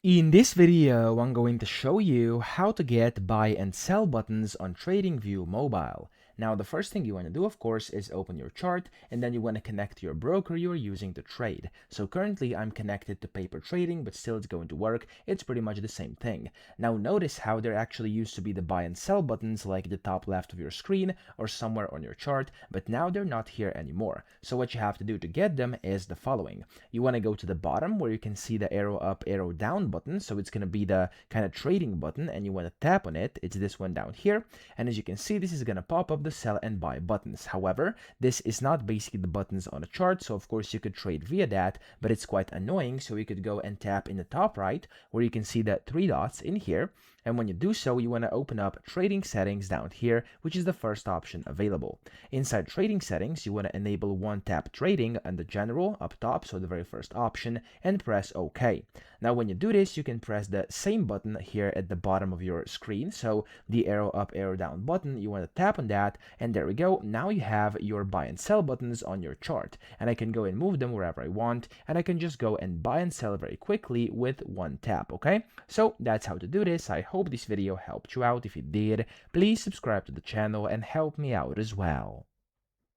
In this video, I'm going to show you how to get buy and sell buttons on TradingView mobile. Now, the first thing you want to do, of course, is open your chart, and then you want to connect to your broker you are using to trade. So currently, I'm connected to paper trading, but still it's going to work. It's pretty much the same thing. Now, notice how there actually used to be the buy and sell buttons like the top left of your screen or somewhere on your chart, but now they're not here anymore. So what you have to do to get them is the following. You want to go to the bottom where you can see the arrow up, arrow down button. So it's going to be the kind of trading button, and you want to tap on it. It's this one down here. And as you can see, this is going to pop up the sell and buy buttons. However, this is not basically the buttons on a chart. So of course you could trade via that, but it's quite annoying. So you could go and tap in the top right where you can see the three dots in here. And when you do so, you want to open up trading settings down here, which is the first option available. Inside trading settings, you want to enable one tap trading under general up top, so the very first option, and press OK. Now when you do this, you can press the same button here at the bottom of your screen. So the arrow up, arrow down button, you want to tap on that, and there we go. Now you have your buy and sell buttons on your chart, and I can go and move them wherever I want, and I can just go and buy and sell very quickly with one tap. Okay, so that's how to do this. I hope this video helped you out. If it did, please subscribe to the channel and help me out as well.